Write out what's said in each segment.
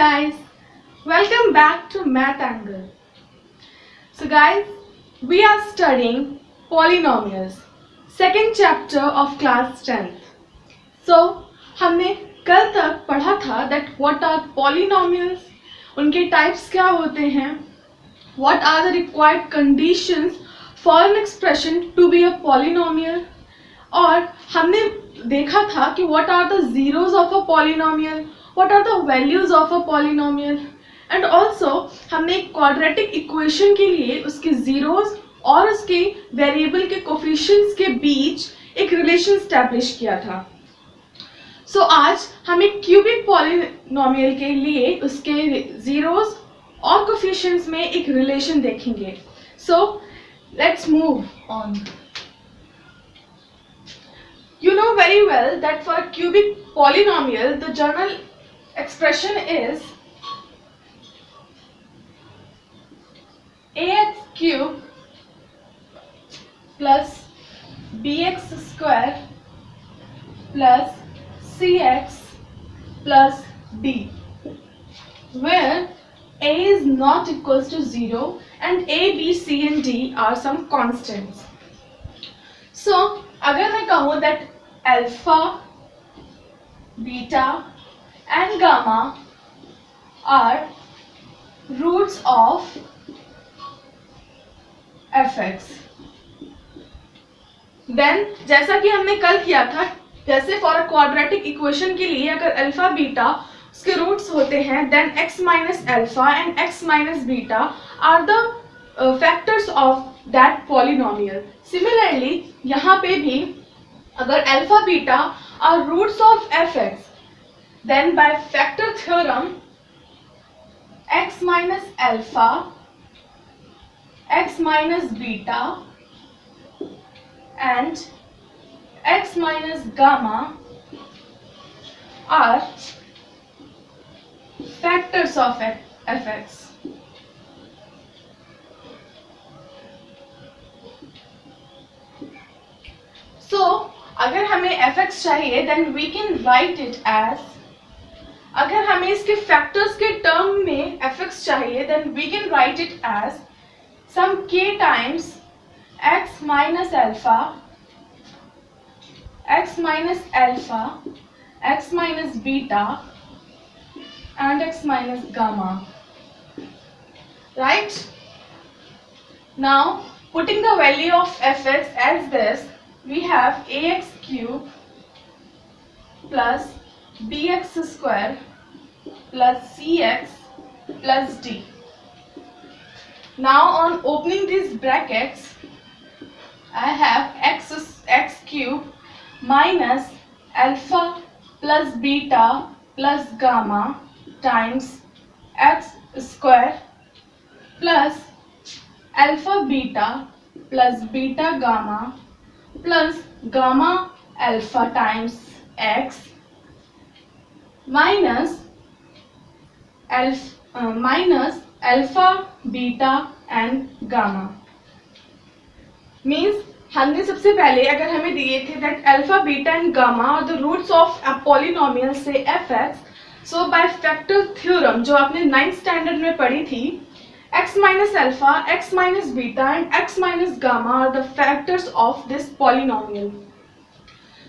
guys, welcome back to Math Angle. So guys, we are studying polynomials, second chapter of class 10th. So हमने कल तक पढ़ा था that what are polynomials, उनके types क्या होते हैं, what are the required conditions for an expression to be a polynomial, और हमने देखा था कि what are the zeros of a polynomial, what are the values of a polynomial, and also हमने एक quadratic equation के लिए उसके zeros और उसके variable के coefficients के बीच एक relation establish किया था. So आज हम एक cubic polynomial के लिए उसके zeros और coefficients में एक relation देखेंगे. So let's move on. You know very well that for a cubic polynomial, the general expression is ax cube plus bx square plus cx plus d, where a is not equals to 0 and a, b, c and d are some constants. So अगर मैं कहूँ that alpha, beta and gamma are roots of fx, then जैसा कि हमने कल किया था, जैसे for a quadratic equation के लिए अगर alpha beta उसके roots होते हैं, then x minus alpha and x minus beta are the factors of that polynomial. Similarly यहाँ पे भी अगर alpha beta are roots of fx, then by factor theorem x minus alpha, x minus beta and x minus gamma are factors of fx. So अगर हमें fx चाहिए then we can write it as, अगर हमें इसके factors के term में fx चाहिए then we can write it as some k times x minus alpha, x minus alpha, x minus beta and x minus gamma, right? Now putting the value of fx as this, we have ax cube plus bx square plus cx plus d. Now on opening these brackets, I have x cube minus alpha plus beta plus gamma times x square plus alpha beta plus beta gamma plus gamma alpha times x minus alpha beta and gamma. Means हमने सबसे पहले अगर हमें दिए थे that alpha beta and gamma are the roots of a polynomial say fx, so by factor theorem जो आपने 9th standard में पढ़ी थी, x minus alpha, x minus beta and x minus gamma are the factors of this polynomial.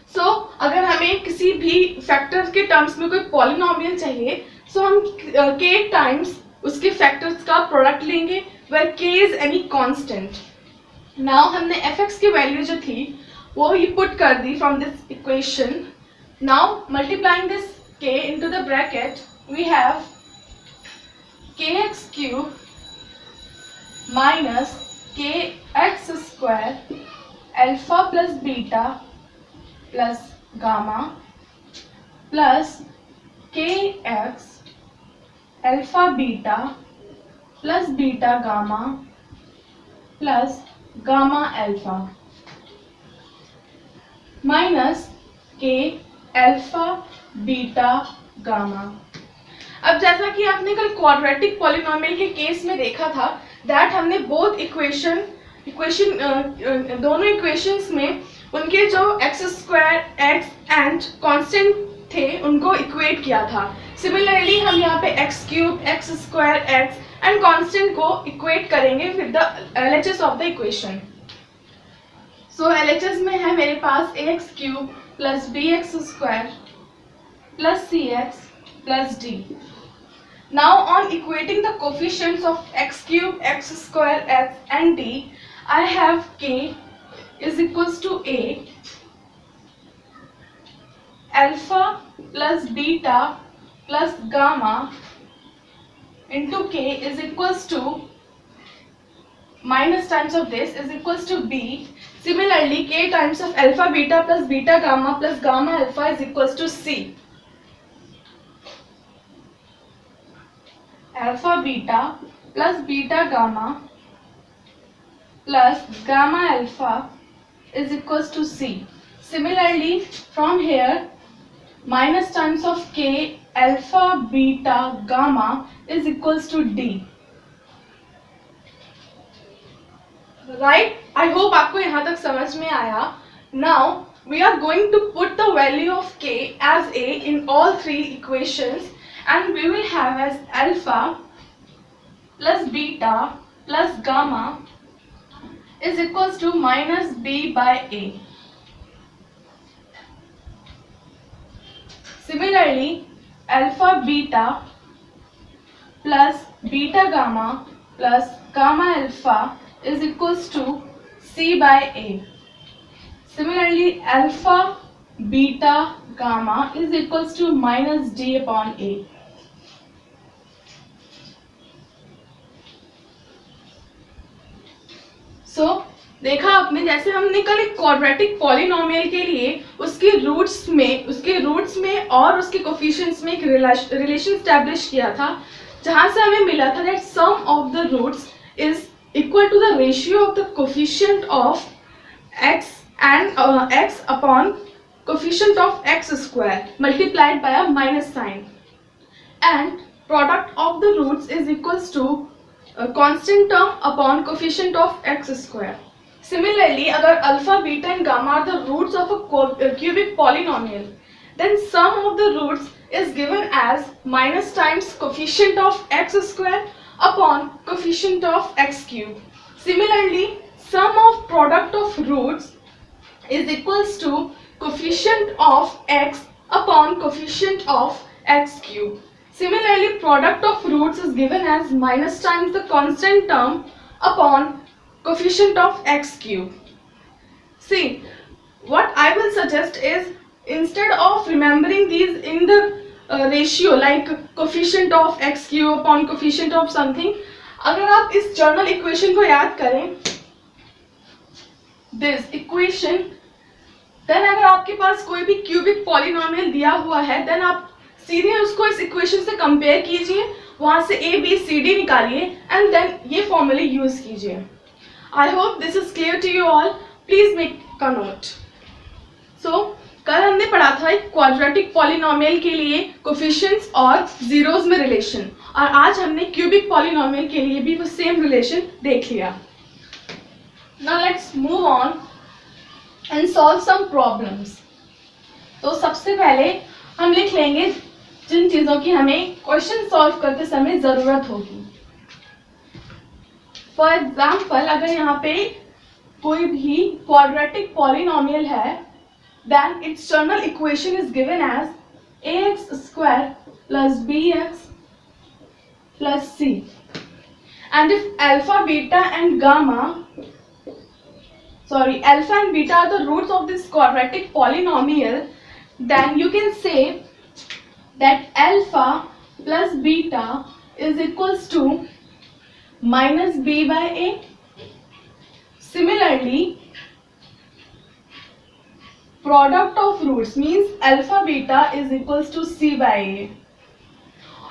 So अगर हमें किसी भी factors के terms में कोई polynomial चाहिए, so हम k times उसके factors का product लेंगे where k is any constant. Now हमने fx की value जो थी वो ही put कर दी from this equation. Now multiplying this k into the bracket, we have kx cube minus kx square alpha plus beta plus gamma plus kx alpha beta plus beta gamma plus gamma alpha minus k alpha beta gamma. अब जैसा कि आपने कल quadratic polynomial के case में देखा था that हमने बोथ इक्वेशन दोनों इक्वेशंस में उनके जो x square x and constant थे उनको इक्वेट किया था. सिमिलरली हम यहाँ पे x cube, x square, x and constant को इक्वेट करेंगे with the LHS of the equation. So LHS में है मेरे पास ax cube plus bx square plus cx plus d. Now on equating the coefficients of x cube, x square, x and d, I have k is equals to a alpha plus beta plus gamma into k is equals to minus times of this is equals to b. Similarly, k times of alpha beta plus beta gamma plus gamma alpha is equals to c. Alpha beta plus beta gamma plus gamma alpha is equals to c. Similarly, from here minus times of k alpha beta gamma is equals to d. Right? I hope आपको यहाँ तक समझ में आया. Now we are going to put the value of k as a in all three equations, and we will have as alpha plus beta plus gamma is equals to minus b by a. Similarly, alpha beta plus beta gamma plus gamma alpha is equals to c by a. Similarly, alpha beta gamma is equals to minus d upon a. So, देखा आपने, जैसे हमने कल एक quadratic polynomial के लिए उसके roots में और उसके कोफिशिएंट्स में एक रिलेशन एस्टैब्लिश किया था, जहां से हमें मिला था that some of the roots is equal to the ratio of the coefficient of x and x upon coefficient of x square multiplied by a minus sign, and product of the roots is equals to a constant term upon coefficient of x square. Similarly, agar alpha, beta and gamma are the roots of a cubic polynomial, then sum of the roots is given as minus times coefficient of x square upon coefficient of x cube. Similarly, sum of product of roots is equals to coefficient of x upon coefficient of x cube. Similarly, product of roots is given as minus times the constant term upon coefficient of x cube. See, what I will suggest is, instead of remembering these in the ratio like coefficient of x cube upon coefficient of something, अगर आप इस general equation को याद करें, this equation, then अगर आपके पास कोई भी क्यूबिक पॉलिनोमियल दिया हुआ है, then आप सीधे उसको इस इक्वेशन से कंपेयर कीजिए, वहां से a b c d निकालिए एंड देन ये फॉर्मूले यूज कीजिए. I hope this is clear to you all. Please make a note. So कल हमने पढ़ा था एक क्वाड्रेटिक पॉलिनोमियल के लिए कोफिशिएंट्स और जीरोस में रिलेशन, और आज हमने क्यूबिक पॉलिनोमियल के लिए भी वो सेम रिलेशन देख लिया. Now let's move on and solve some problems. तो सबसे पहले हम लिख लेंगे जिन चीजों की हमें क्वेश्चन सॉल्व करते समय जरूरत होगी. फॉर एग्जाम्पल, अगर यहाँ पे कोई भी क्वाड्रेटिक पॉलिनोमियल है, then its journal equation is given as ax square plus bx plus c, and if alpha beta and beta are the roots of this quadratic polynomial, then you can say that alpha plus beta is equals to minus b by a. Similarly, product of roots means alpha beta is equals to c by a.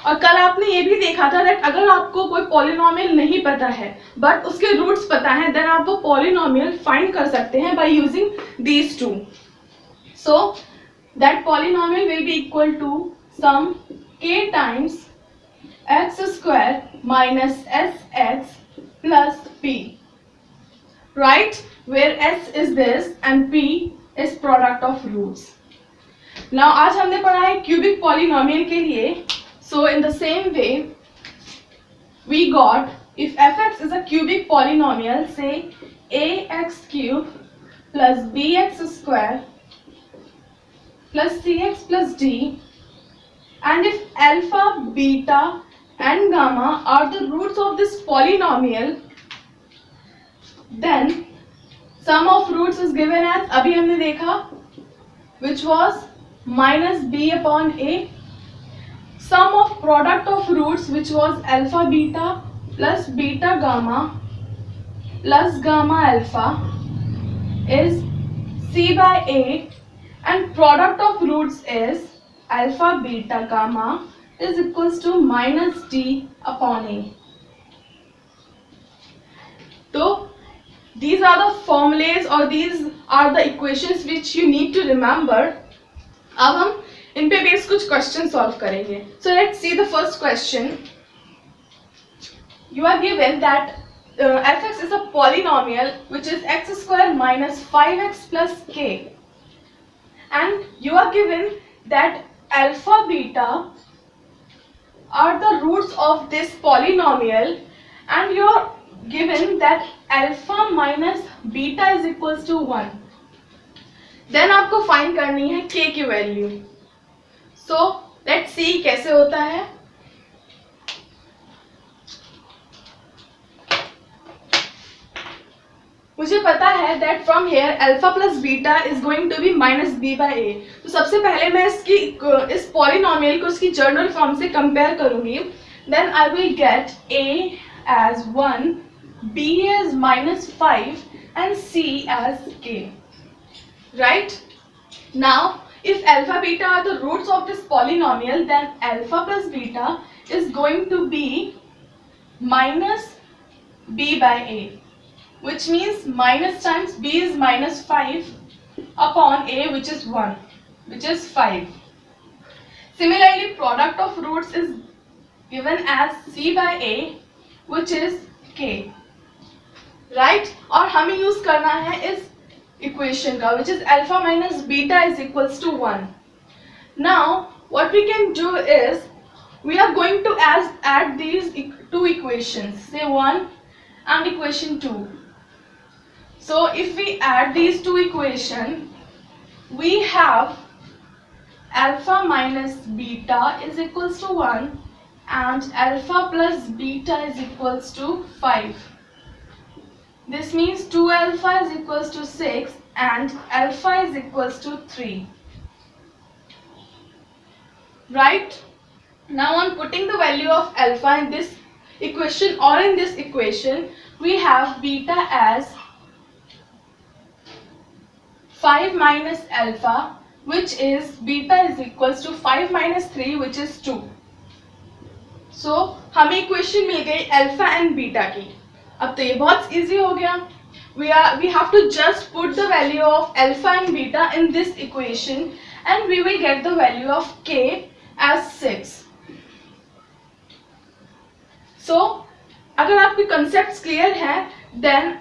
और कल आपने ये भी देखा था that अगर आपको कोई पॉलिनोमियल नहीं पता है बट उसके रूट्स पता है, देन आप वो पॉलिनोमियल फाइंड कर सकते हैं by using these two. So that polynomial will be equal to sum k times x square minus sx plus p, right, where s is this and p is product of roots. Now आज हमने पढ़ा है cubic polynomial के लिए So in the same way, we got if fx is a cubic polynomial, say ax cube plus bx square plus cx plus d, and if alpha, beta and gamma are the roots of this polynomial, then sum of roots is given as अभी हमने देखा which was minus b upon a. Sum of product of roots which was alpha beta plus beta gamma plus gamma alpha is c by a, and product of roots is alpha beta gamma is equals to minus d upon a. So these are the formulas or these are the equations which you need to remember. अब हम इन पे base कुछ question solve करेंगे. So let's see the first question. You are given that fx is a polynomial which is x square minus 5x plus k, and you are given that alpha beta are the roots of this polynomial, and you are given that alpha minus beta is equals to 1. Then आपको find करनी है k की value. So let's see कैसे होता है. मुझे पता है that from here alpha plus beta is going to be minus b by a. तो सबसे पहले मैं इस polynomial को इसकी जनरल फॉर्म से कंपेयर करूंगी. Then I will get a as 1, b as minus 5 and c as k. Right? Now if alpha beta are the roots of this polynomial, then alpha plus beta is going to be minus b by a, which means minus times b is minus 5 upon a, which is 1, which is 5. Similarly, product of roots is given as c by a, which is k. Right? और हमें use करना है इस equation का, which is alpha minus beta is equals to 1. Now what we can do is we are going to add these two equations, say 1 and equation 2. So if we add these two equations, we have alpha minus beta is equals to 1 and alpha plus beta is equals to 5. This means 2 alpha is equals to 6 and alpha is equals to 3. Right? Now on putting the value of alpha in this equation or in this equation, we have beta as 5 minus alpha, which is beta is equals to 5 minus 3, which is 2. So हमें equation मिल गई alpha and beta की. अब तो ये बहुत easy हो गया. We have to just put the value of alpha and beta in this equation and we will get the value of k as 6. So अगर आपके concepts clear हैं, then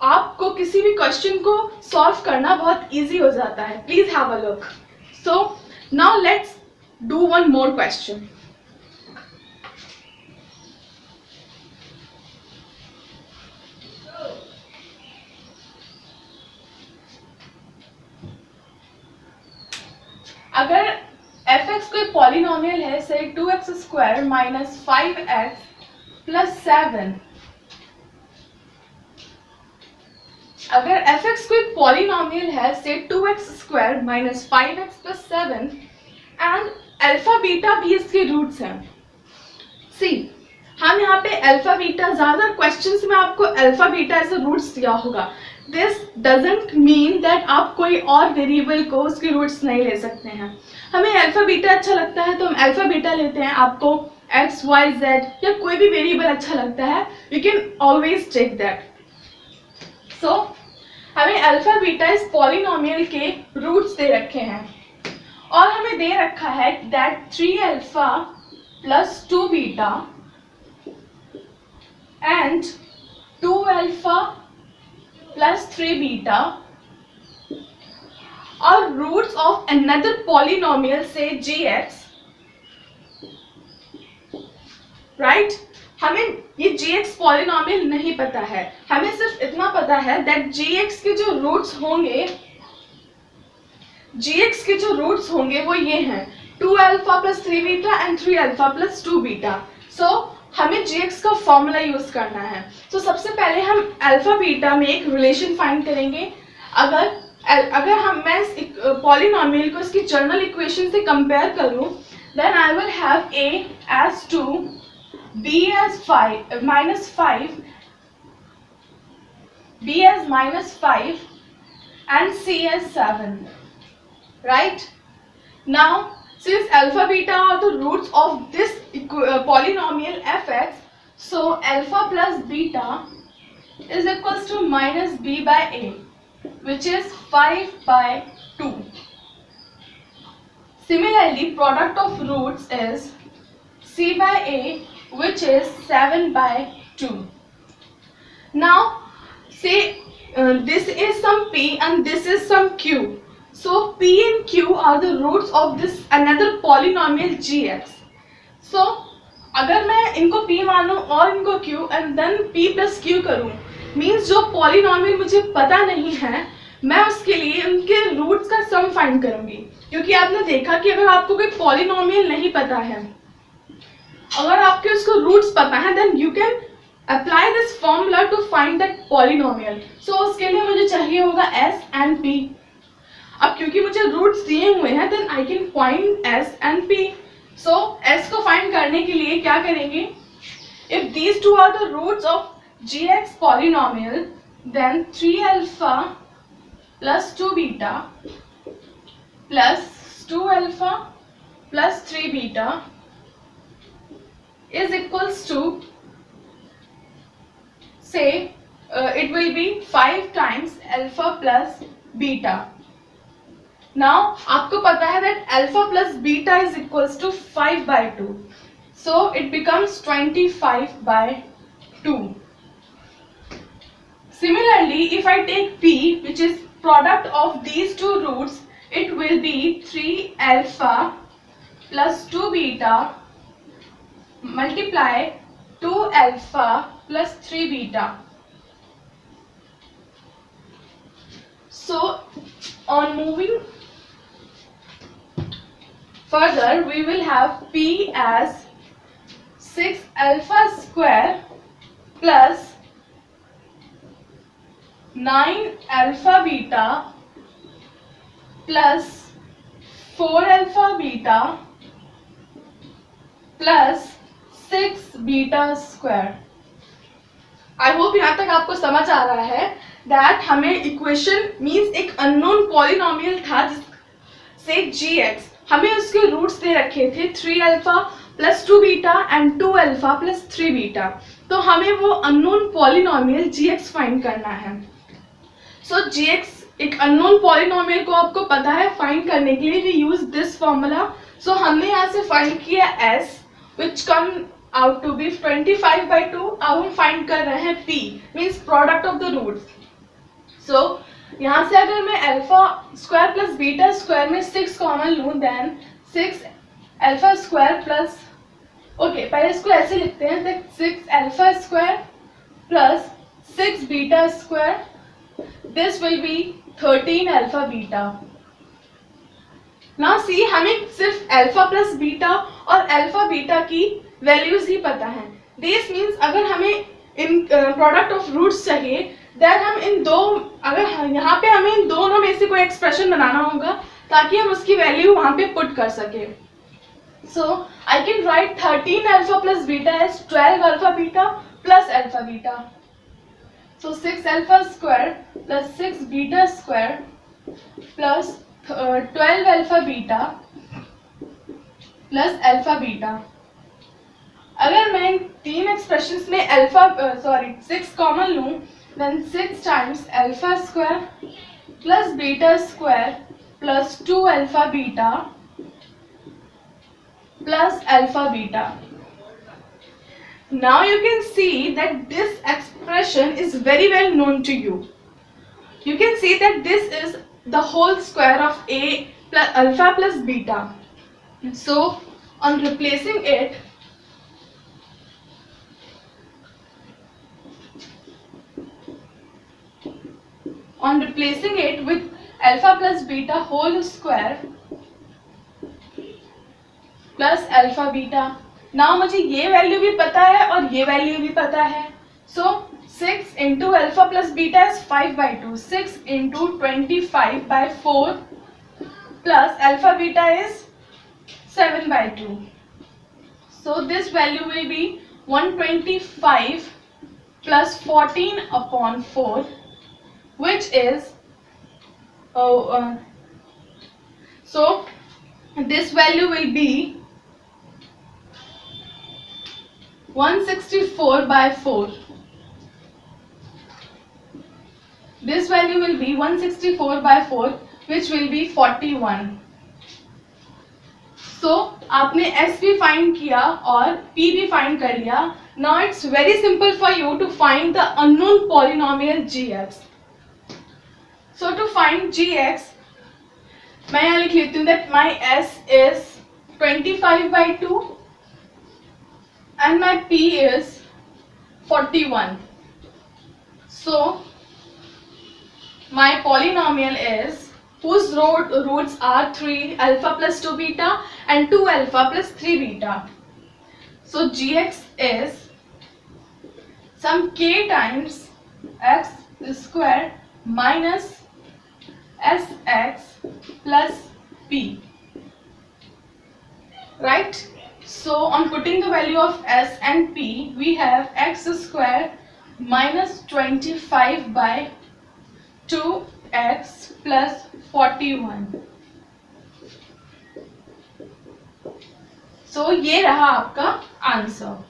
आपको किसी भी question को solve करना बहुत easy हो जाता है. Please have a look. So now let's do one more question. अगर fx कोई पॉलिनोमियल है, से 2x square minus 5x plus 7. अगर fx कोई पॉलिनोमियल है, से 2x square minus 5x plus 7 and alpha beta भी इसके रूट्स हैं. सी हम यहाँ पे अल्फा बीटा, ज्यादा क्वेश्चंस में आपको अल्फा बीटा एज रूट्स दिया होगा. दिस डजंट मीन दैट आप कोई और वेरिएबल को उसके रूट्स नहीं ले सकते हैं. हमें अल्फा बीटा अच्छा लगता है तो हम अल्फा बीटा लेते हैं. आपको एक्स वाई जेड या कोई भी वेरिएबल अच्छा लगता है, you can always take that. So हमें अल्फा बीटा इस पॉलिनोमियल के रूट्स दे रखे हैं और हमें दे रखा है that 3 alpha plus 2 beta and 2 alpha plus 3 beta are roots of another polynomial, say gx, right? हमें ये gx पॉलिनोमियल नहीं पता है, हमें सिर्फ इतना पता है दैट gx के जो रूट्स होंगे वो ये हैं 2 alpha plus 3 beta and 3 alpha plus 2 beta. So हमें gx का फॉर्मूला यूज करना है. तो सबसे पहले हम अल्फा बीटा में एक रिलेशन फाइंड करेंगे. अगर मैं इस पॉलिनोमियल को इसकी जनरल इक्वेशन से कंपेयर करूं, then I will have a as 2, b as -5, b as -5 and c as 7. Right? Now, since alpha beta are the roots of this polynomial fx, so alpha plus beta is equals to minus b by a, which is 5 by 2. Similarly, product of roots is c by a, which is 7 by 2. Now, say this is some p and this is some q. So p and q are the roots of this another polynomial gx. So अगर मैं इनको p मानूं और इनको q and then p plus q करूं, means जो polynomial मुझे पता नहीं है, मैं उसके लिए उनके रूट्स का सम फाइंड करूंगी. क्योंकि आपने देखा कि अगर आपको कोई पॉलिनोमियल नहीं पता है, अगर आपके उसको रूट्स पता है, then you can apply this formula to find that polynomial. So उसके लिए मुझे चाहिए होगा s and p. अब क्योंकि मुझे रूट्स दिए हुए हैं, then I can find s and p. So s को फाइंड करने के लिए क्या करेंगे? If these two are the roots of gx polynomial, then 3 alpha plus 2 beta plus 2 alpha plus 3 beta is equals to, say it will be 5 times alpha plus beta. Now आपको पता है that alpha plus beta is equals to 5 by 2. So it becomes 25 by 2. Similarly, if I take p, which is product of these two roots, it will be 3 alpha plus 2 beta multiply 2 alpha plus 3 beta. So on moving further, we will have p as 6 alpha square plus 9 alpha beta plus 4 alpha beta plus 6 beta square. I hope यहाँ तक आपको समझ आ रहा है that हमें equation means एक unknown polynomial था जिससे gx, हमें उसके रूट्स दे रखे थे 3 alpha plus 2 beta and 2 alpha plus 3 beta. तो हमें वो अननोन पॉलिनोमियल gx फाइंड करना है. सो gx एक अननोन पॉलिनोमियल को आपको पता है, फाइंड करने के लिए वी यूज दिस फॉर्मूला. सो हमने यहाँ से फाइंड किया s, which come out to be 25 by 2. अब हम फाइंड कर रहे हैं p, means product of the roots. So यहाँ से अगर मैं alpha square plus beta square में 6 कॉमन लूँ, then 6 alpha square plus, okay पहले इसको ऐसे लिखते हैं, 6 alpha square plus 6 beta square, this will be 13 alpha beta. Now see, हमें सिर्फ अल्फा प्लस बीटा और अल्फा बीटा की वैल्यूज ही पता है. दिस मीन्स अगर हमें इन प्रोडक्ट ऑफ रूट्स चाहिए, देन हम इन दो, अगर यहाँ पे हमें इन दोनों में से कोई एक्सप्रेशन बनाना होगा ताकि हम उसकी वैल्यू वहाँ पे पुट कर सके. So I can write 13 alpha plus beta as 12 alpha beta plus alpha beta. So 6 alpha square plus 6 beta square plus 12 alpha beta plus alpha beta. अगर मैं तीन एक्सप्रेशंस में अल्फा 6 कॉमन लूँ, then 6 times alpha square plus beta square plus 2 alpha beta plus alpha beta. Now you can see that this expression is very well known to you. You can see that this is the whole square of a plus alpha plus beta. So on replacing it, on replacing it with alpha plus beta whole square plus alpha beta. Now मुझे ये value भी पता है और ये value भी पता है. So 6 into alpha plus beta is 5 by 2. 6 into 25 by 4 plus alpha beta is 7 by 2. So this value will be 125 plus 14 upon 4, which is so this value will be 164 by 4. This value will be 164 by 4, which will be 41. So आपने S भी find किया और P भी find कर लिया. Now it's very simple for you to find the unknown polynomial gx. So to find gx, मैं यहाँ लिख लेती हूँ that my S is 25 by 2 and my P is 41. So my polynomial is whose roots are 3 alpha plus 2 beta and 2 alpha plus 3 beta. So gx is some k times x square minus sx plus p. Right? So on putting the value of s and p, we have x square minus 25 by 2x plus 41. So ये रहा आपका answer.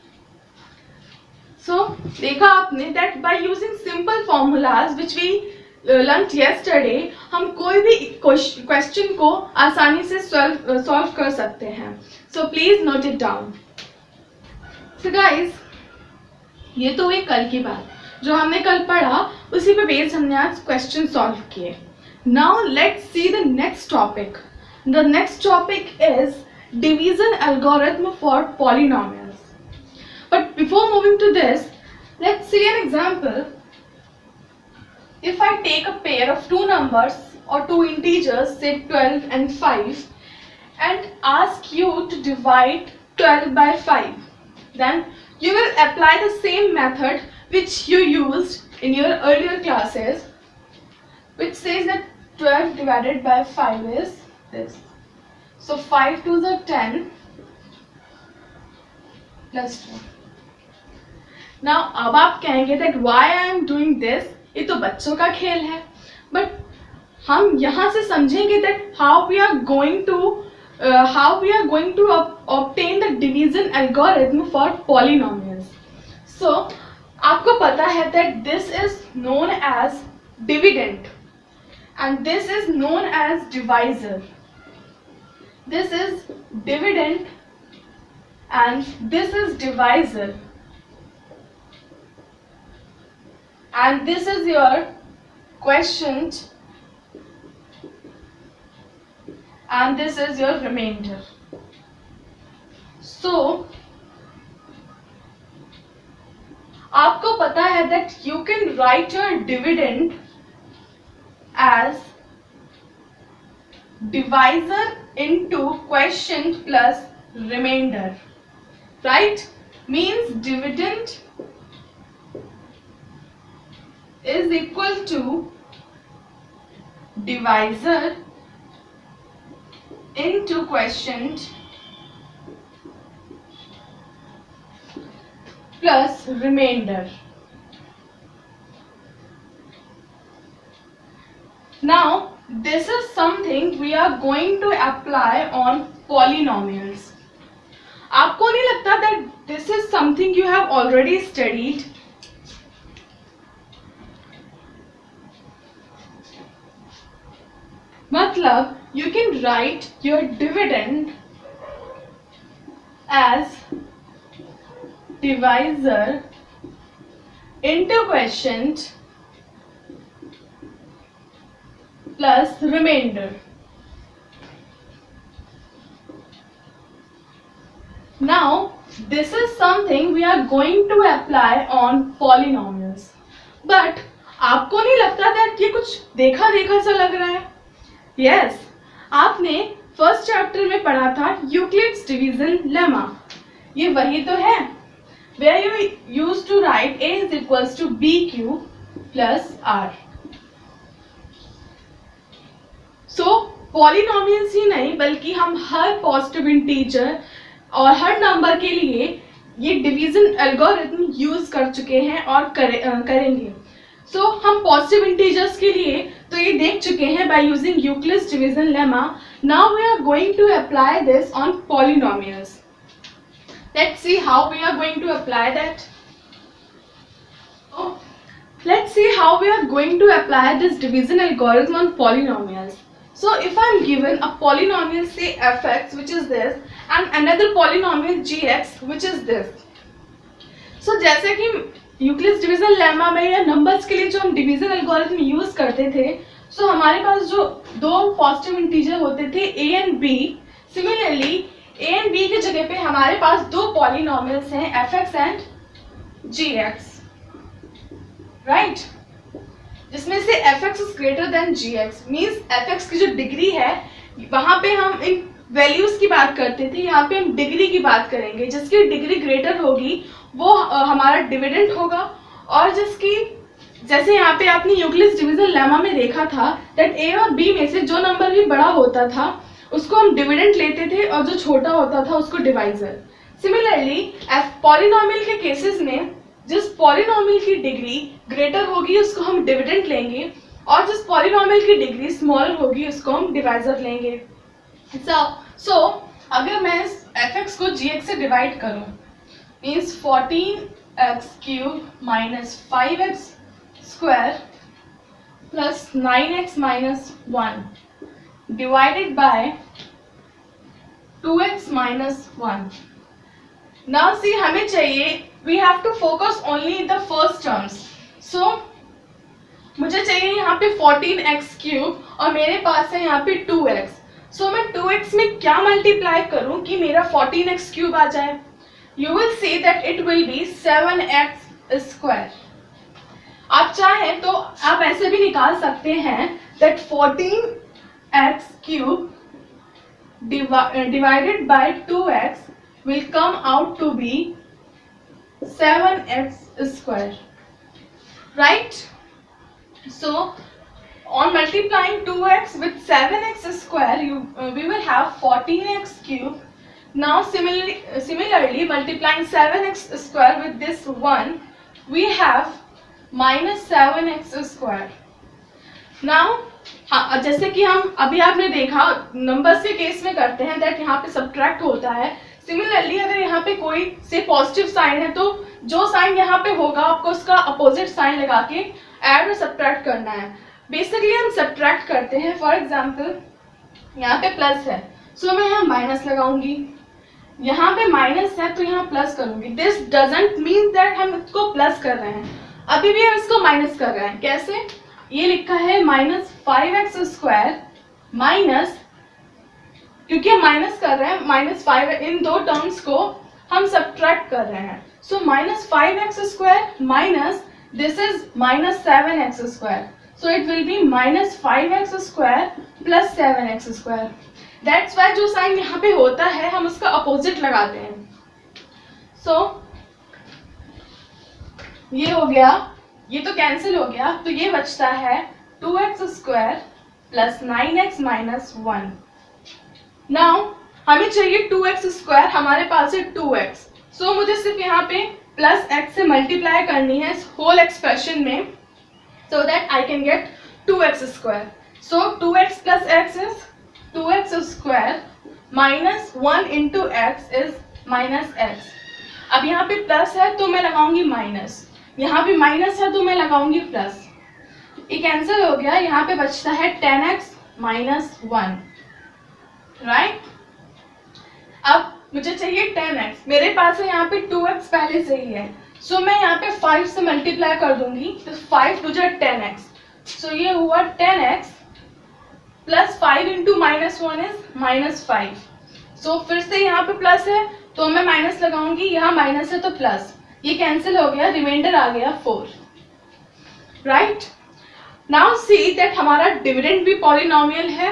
So देखा आपने that by using simple formulas which we learnt yesterday, हम कोई भी question को आसानी से सॉल्व कर सकते हैं. So please note it down. So guys, ये तो हुई कल की बात. जो हमने कल पढ़ा उसी पे बेस हमने आज क्वेश्चन सॉल्व किए. Now let's see the next topic. The next topic is division algorithm for polynomials. But before moving to this, let's see an example. If I take a pair of two numbers or two integers, say 12 and 5, and ask you to divide 12 by 5, then you will apply the same method which you used in your earlier classes, which says that 12 divided by 5 is this. So 5 2s are 10 plus 2. Now अब आप कहेंगे that why I am doing this, ये तो बच्चों का खेल है. But हम यहाँ से समझेंगे that how we are going to obtain the division algorithm for polynomials. So आपको पता है that this is known as dividend and this is known as divisor. This is dividend and this is divisor, and this is your quotient and this is your remainder. So आपको पता है that you can write your dividend as divisor into quotient plus remainder, right? Means dividend is equal to divisor into quotient plus remainder. Now this is something we are going to apply on polynomials. आपको नहीं लगता that this is something you have already studied? मतलब you can write your dividend as divisor into quotient plus remainder. Now this is something we are going to apply on polynomials. But आपको नहीं लगता that ये कुछ देखा देखा सा लग रहा है? यस, आपने फर्स्ट चैप्टर में पढ़ा था यूक्लिड्स डिवीजन लेमा। ये वही तो है, where you used to write a is equals to bq plus r. So polynomials ही नहीं बल्कि हम हर पॉजिटिव इंटीजर और हर नंबर के लिए ये डिवीजन एल्गोरिथम यूज कर चुके हैं और करेंगे। सो हम पॉजिटिव इंटीजर्स के लिए तो ये देख चुके हैं by using Euclid's division lemma. Now we are going to apply this on polynomials. Let's see how we are going to apply that. Let's see how we are going to apply this division algorithm on polynomials. So if I am given a polynomial say fx which is this and another polynomial gx which is this. So जैसे कि Euclid's division lemma में या numbers के लिए जो हम division algorithm use करते थे, so हमारे पास जो दो पॉजिटिव इंटीजर होते थे a and b, similarly a and b की जगह पे हमारे पास दो पॉलिनोमियल्स हैं fx and gx, राइट? जिसमें से fx is greater than gx, means fx की जो डिग्री है, वहां पे हम इन वैल्यूज की बात करते थे, यहाँ पे हम डिग्री की बात करेंगे। जिसकी डिग्री ग्रेटर होगी वो हमारा डिविडेंड होगा, और जिसकी, जैसे यहाँ पे आपने यूक्लिड्स डिवीजन लेमा में देखा था दैट a और b में से जो नंबर भी बड़ा होता था उसको हम डिविडेंड लेते थे और जो छोटा होता था उसको डिवाइजर। सिमिलरली पॉलिनोमियल के केसेस में जिस पॉलिनोमियल की डिग्री ग्रेटर होगी उसको हम डिविडेंड लेंगे, और जिस पॉलिनोमियल की डिग्री स्मॉलर होगी उसको हम डिवाइजर लेंगे। सो अगर मैं इस fx को gx से डिवाइड करूं, means 14x³ minus 5x square plus 9x minus 1 divided by 2x minus 1। Now see, हमें चाहिए, we have to focus only in the first terms. So मुझे चाहिए यहाँ पे 14x³ और मेरे पास है यहाँ पे 2x। सो मैं 2x में क्या मल्टीप्लाई करूं कि मेरा 14x³ आ जाए? You will see that it will be 7x²। आप चाहें तो आप ऐसे भी निकाल सकते हैं that 14x³ divided by 2x will come out to be 7x², right? So on multiplying 2x with 7x², we will have 14x³. Now similarly multiplying 7x² with this 1, we have minus 7x². Now हाँ, जैसे कि हम अभी आपने देखा numbers के case में करते हैं दैट यहाँ पे सब्ट्रैक्ट होता है। सिमिलरली अगर यहाँ पे कोई से पॉजिटिव साइन है तो जो साइन यहाँ पे होगा आपको उसका अपोजिट साइन लगा के ऐड और सब्ट्रैक्ट करना है। बेसिकली हम सब्ट्रैक्ट करते हैं। फॉर एग्जांपल यहाँ पे प्लस है, सो मैं यहाँ माइनस लगाऊंगी, यहाँ पे माइनस है तो यहाँ प्लस करूंगी। दिस डजंट मीन दैट हम इसको प्लस कर रहे हैं, अभी भी हम इसको माइनस कर रहे हैं। कैसे? ये लिखा है माइनस 5x² माइनस, क्योंकि हम माइनस कर रहे हैं, माइनस 5, इन दो टर्म्स को हम सब्ट्रैक्ट कर रहे हैं। So minus 5x² minus this is minus 7x², so it will be minus 5x² plus 7x²। That's why जो साइन यहाँ पे होता है हम उसका अपोजिट लगाते हैं। सो ये हो गया, ये तो कैंसिल हो गया, तो ये बचता है 2x² plus 9x minus 1। Now हमें चाहिए 2x², हमारे पास है 2x। सो मुझे सिर्फ यहाँ पे प्लस x से मल्टीप्लाई करनी है इस होल एक्सप्रेशन में, so that I can get 2x²। So 2x plus x is 2x² minus 1 into x is minus x। अब यहाँ पे प्लस है तो मैं लगाऊंगी माइनस, यहाँ पे माइनस है तो मैं लगाऊंगी प्लस। ये कैंसिल हो गया, यहाँ पे बचता है 10x माइनस 1, राइट? अब मुझे चाहिए 10x, मेरे पास है यहाँ पे 2x पहले से ही है, सो मैं यहाँ पे 5 से मल्टीप्लाई कर दूंगी, तो 5 टू जा 10x। सो ये हुआ 10x plus 5 into minus 1 is minus 5। सो फिर से यहाँ पे प्लस है तो मैं माइनस लगाऊंगी, यहाँ माइनस है तो प्लस, ये कैंसिल हो गया, रिमाइंडर आ गया 4। राइट. नाउ सी दैट हमारा डिविडेंड भी पॉलिनोमियल है,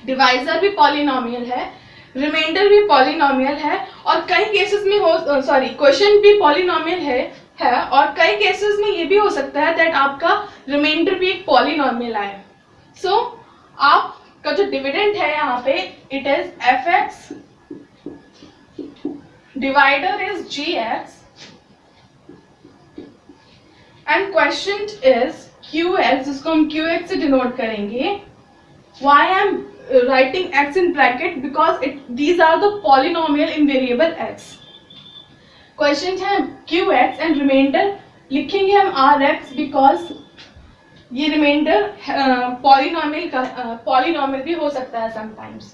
डिवाइजर भी पॉलिनोमियल है, रिमाइंडर भी पॉलिनोमियल है, और कई केसेस में क्वेश्चन भी पॉलिनोमियल है और कई केसेस में ये भी हो सकता है दैट आपका रिमाइंडर भी एक पॉलिनोमियल आए. सो आपका जो डिविडेंड है यहाँ पे it is fx, divider is gx, and question is qx, जिसको हम qx से डिनोट करेंगे. why I am writing x in bracket because these are the polynomial in variable x. Question है qx एंड रिमाइंडर लिखेंगे हम rx because ये reminder polynomial भी हो सकता है sometimes.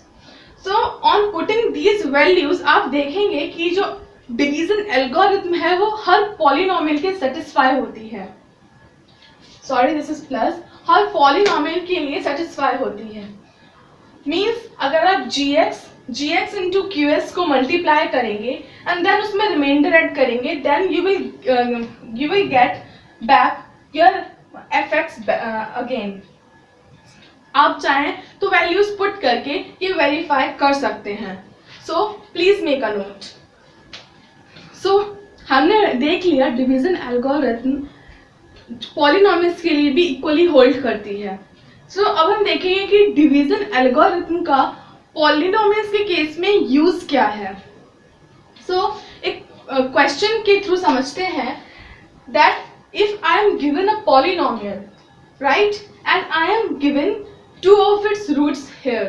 So on putting these values आप देखेंगे कि जो डिवीजन एल्गोरिथम है वो हर पॉलिनोमियल के सेटिस्फाई होती है. Sorry this is plus. हर पॉलिनोमियल के लिए सेटिस्फाई होती है. मीन्स अगर आप gx इंटू qs को मल्टीप्लाई करेंगे एंड देन उसमें रिमाइंडर ऐड करेंगे, then you will get back your fx again. आप चाहें तो वैल्यूज पुट करके ये वेरीफाई कर सकते हैं. So please make a note. So हमने देख लिया डिवीजन एल्गोरिथम पॉलिनोमियल्स के लिए भी इक्वली होल्ड करती है. सो अब हम देखेंगे कि डिवीजन एल्गोरिथम का पॉलिनोमियल्स के केस में यूज क्या है. सो एक क्वेश्चन के थ्रू समझते हैं that if I am given a polynomial, right, and I am given two of its roots here,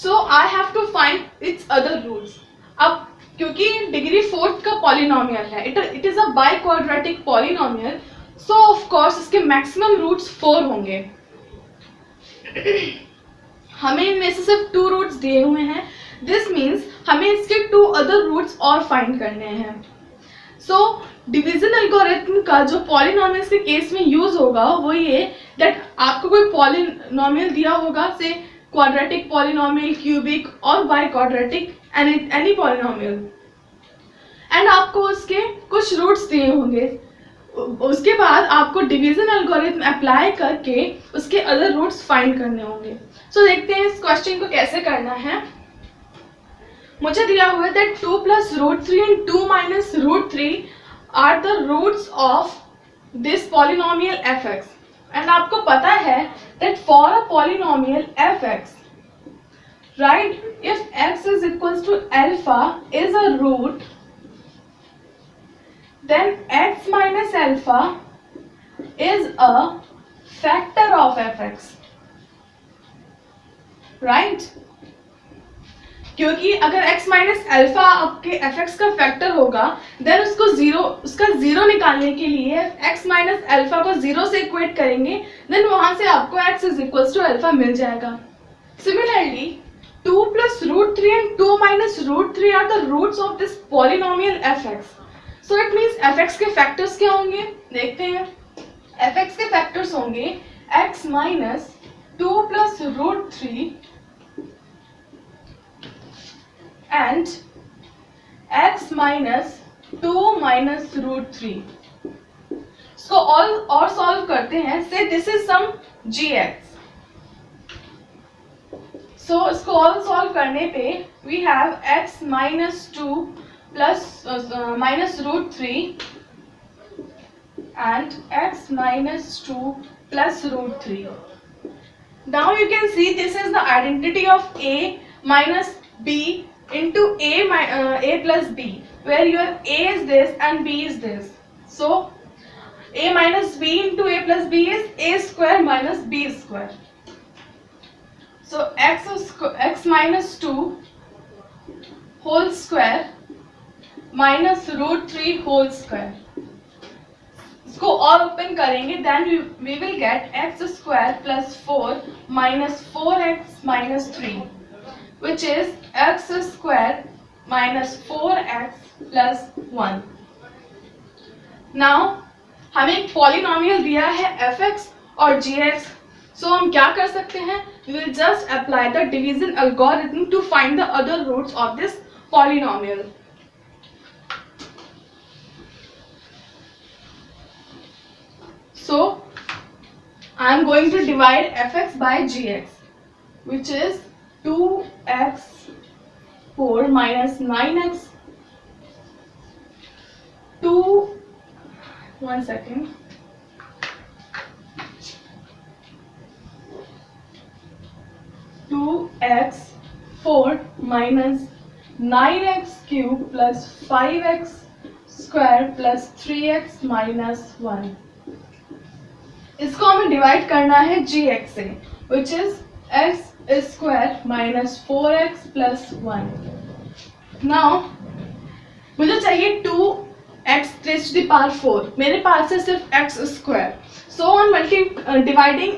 so I have to find its other roots. अब क्योंकि डिग्री 4th का पॉलिनोमियल है, it is a biquadratic polynomial, so of course इसके maximum roots 4 होंगे. हमें इनमें से सिर्फ 2 रूट्स दिए हुए हैं. दिस मीन्स हमें इसके 2 अदर रूट्स और फाइंड करने हैं. सो डिवीजन एल्गोरिथम का जो पॉलिनोमियल्स के केस में यूज होगा वो ये दैट आपको कोई पॉलिनोमियल दिया होगा, से क्वाड्रेटिक पॉलिनोमियल, क्यूबिक और by quadratic any polynomial, and आपको उसके कुछ रूट्स दिए होंगे. उसके बाद आपको डिवीजन एल्गोरिथम अप्लाई करके उसके अदर रूट्स फाइंड करने होंगे. सो देखते हैं इस क्वेश्चन को कैसे करना है. मुझे दिया हुआ है that 2 plus √3 and 2 minus √3 are the roots of this polynomial fx, and आपको पता है that for a polynomial fx, right, if x is equals to alpha is a root, then x minus alpha is a factor of fx, right. क्योंकि अगर x minus alpha आपके fx का factor होगा then उसका zero निकालने के लिए x minus alpha को 0 से इक्वेट करेंगे, देन वहां से आपको x is equals to alpha मिल जाएगा. Similarly 2 plus √3 and 2 minus √3 are the roots of this polynomial fx. So it means fx के फैक्टर्स क्या होंगे देखते हैं. fx के फैक्टर्स होंगे x minus 2 plus √3 and x minus 2 minus √3. इसको और सॉल्व करते हैं. से दिस इज सम gx. सो इसको और सॉल्व करने पे we have x minus 2 plus minus √3 and x minus 2 plus √3. Now you can see this is the identity of a minus b into a plus b, where your a is this and b is this. So a minus b into a plus b is a square minus b square. So x minus 2 whole square minus √3 whole square. इसको और open करेंगे then we will get x square plus 4 minus 4x minus 3, which is x square minus 4x plus 1. Now हमें polynomial दिया है fx और gx. So हम क्या कर सकते हैं, we will just apply the division algorithm to find the other roots of this polynomial. So I am going to divide fx by gx, which is 2x4 minus 9x 2 1 second 2x4 minus 9x cube plus 5x square plus 3x minus 1. इसको हमें divide करना है gx से, which is x square minus 4x plus 1. Now मुझे चाहिए 2x raised to the power 4. मेरे पास है सिर्फ x square. So on dividing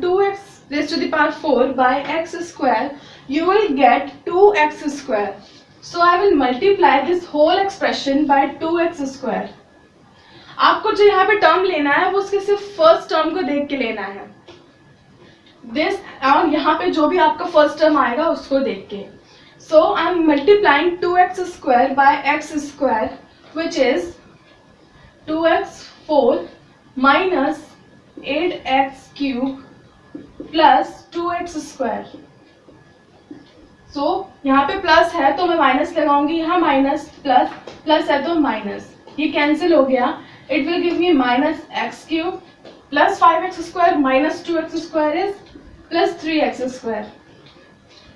2x raised to the power 4 by x square, you will get 2x square. So I will multiply this whole expression by 2x square. आपको जो यहाँ पे term लेना है वो उसके सिर्फ फर्स्ट टर्म को देख के लेना है. दिस और यहाँ पे जो भी आपका फर्स्ट टर्म आएगा उसको देख के. So I am multiplying 2x square by x square, which is 2x4 minus 8x cube plus 2x square. So यहाँ पे प्लस है तो मैं माइनस लगाऊंगी, यहाँ माइनस प्लस प्लस है तो माइनस, ये कैंसिल हो गया. It will give me minus x cube plus 5x square minus 2x square is plus 3x square.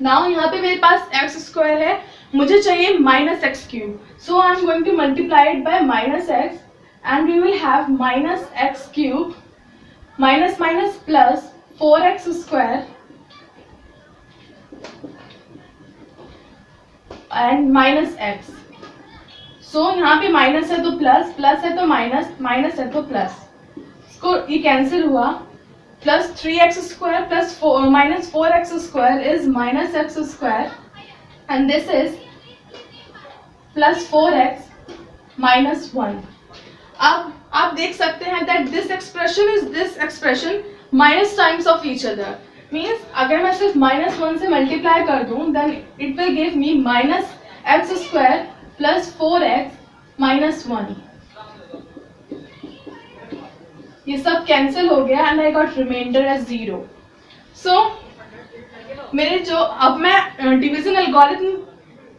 Now यहाँ पे मेरे पास x square है, मुझे चाहिए minus x cube. So I am going to multiply it by minus x and we will have minus x cube minus minus plus 4x square and minus x. So यहाँ पे minus है तो plus, plus है तो minus, minus है तो plus, इसको ये कैंसिल हुआ. Plus 3x square plus minus 4x square is minus x square and this is plus 4x minus 1. अब आप देख सकते हैं that this expression is this expression minus times of each other. Means अगर मैं सिर्फ माइनस 1 से मल्टीप्लाई कर दूं then it will give me minus x square plus 4x minus 1. ये सब कैंसिल हो गया and I got remainder as 0. So मेरे जो अब मैं डिवीजन एल्गोरिथम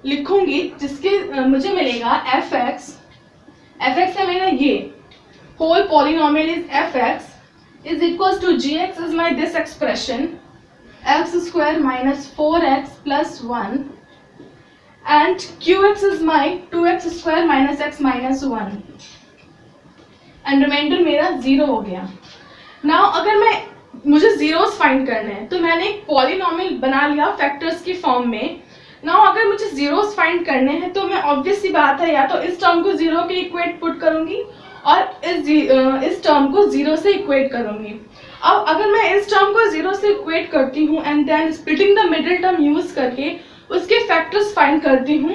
लिखूंगी जिसके मुझे मिलेगा fx है मेरा ये whole polynomial is fx is equals to gx is my this expression x square minus 4x plus 1 and qx is my 2x square minus x minus 1 and remainder मेरा 0 हो गया. Now अगर मुझे zeros फाइंड करने हैं तो मैंने एक पॉलिनोमियल बना लिया फैक्टर्स की फॉर्म में. Now अगर मुझे zeros फाइंड करने हैं तो मैं ऑब्वियस सी बात है या तो इस टर्म को 0 के इक्वेट पुट करूंगी और इस टर्म को 0 से इक्वेट करूंगी. अब अगर मैं इस टर्म को 0 से इक्वेट करती हूँ and then splitting the middle term use करके उसके फैक्टर्स फाइंड करती हूँ,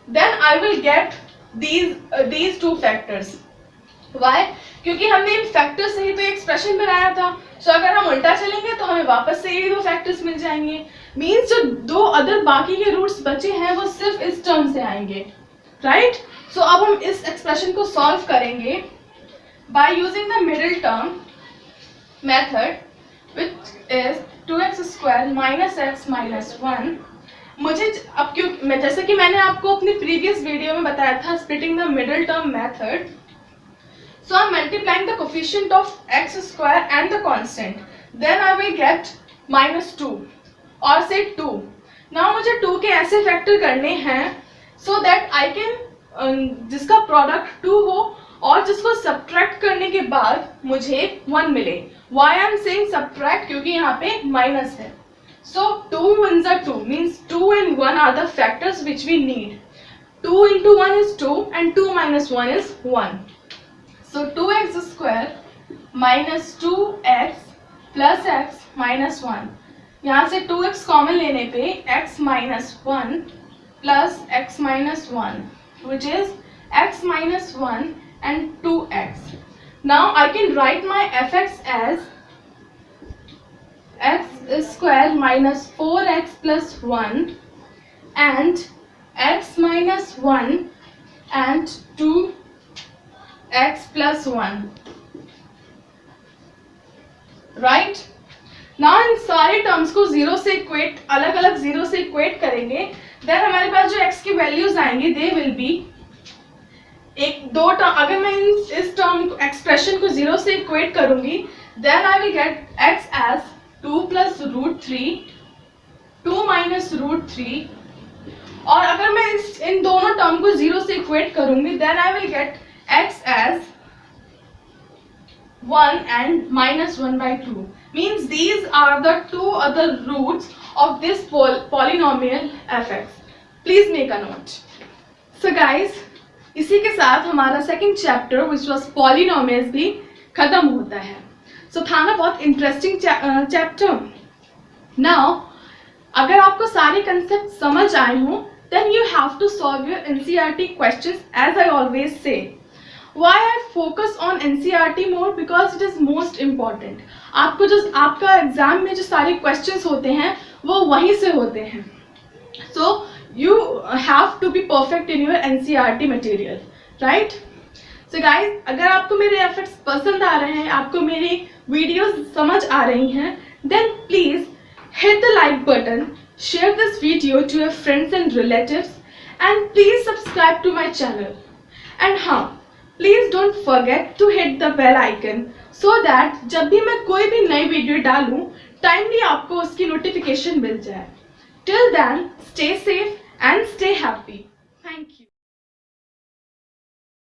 then I will get these two factors. Why? क्योंकि हमने इन फैक्टर से ही तो एक्सप्रेशन बनाया था. सो अगर हम उल्टा चलेंगे तो हमें वापस से ये दो फैक्टर्स मिल जाएंगे. मीन्स जो दो अदर बाकी के रूट्स बचे हैं वो सिर्फ इस टर्म से आएंगे, राइट? सो अब हम इस एक्सप्रेशन को सॉल्व करेंगे by using the middle term method which is 2x square minus x minus 1. मुझे अब क्यों जैसे कि मैंने आपको अपनी प्रीवियस वीडियो में बताया था splitting the middle term method. So I am multiplying the coefficient of x square and the constant, then I will get minus 2 और से 2. नाउ मुझे 2 के ऐसे फैक्टर करने हैं सो दैट आई कैन जिसका प्रोडक्ट 2 हो और जिसको सब्ट्रैक्ट करने के बाद मुझे 1 मिले. Why I am saying subtract? क्योंकि यहाँ पे माइनस है. So 2 ones are 2 means 2 and 1 are the factors which we need. 2 into 1 is 2 and 2 minus 1 is 1. So 2x square minus 2x plus x minus 1. यहाँ से 2x कॉमन लेने पे x minus 1 plus x minus 1 which is x minus 1 and 2x. Now I can write my fx as x square minus 4x plus 1 and x minus 1 and 2x plus 1. Right. Now in सारे terms को zero से equate, अलग अलग zero से equate करेंगे, then हमारे पास जो x की वैल्यूज आएंगी दे विल बी एक दो टर्म, अगर मैं इस टर्म एक्सप्रेशन को जीरो से इक्वेट करूंगी then I will get x as 2 plus root 3, 2 minus root 3, और अगर मैं इन दोनों टर्म को जीरो से इक्वेट करूंगी then I will get x as 1 and minus 1 by 2. Means these are the two other roots of this polynomial fx. Please make a note. So guys, इसी के साथ हमारा second chapter which was polynomials भी खत्म होता है. So था ना बहुत इंटरेस्टिंग चैप्टर. Now, अगर आपको सारे कंसेप्ट समझ आए हों then you have to solve your NCERT questions as I always say. Why I focus on NCERT more? Because it is most important. आपको जो आपका एग्जाम में जो सारे क्वेश्चंस होते हैं वो वहीं से होते हैं. So you have to be perfect in your NCERT material, right? So guys, अगर आपको मेरे एफर्ट्स पसंद आ रहे हैं, आपको मेरी वीडियोस समझ आ रही हैं, then please hit the like button, share this video to your friends and relatives, and please subscribe to my channel. And हाँ, please don't forget to hit the bell icon so that जब भी मैं कोई भी नई video डालूं timely आपको उसकी नोटिफिकेशन मिल जाए. Till then stay safe and stay happy. Thank you.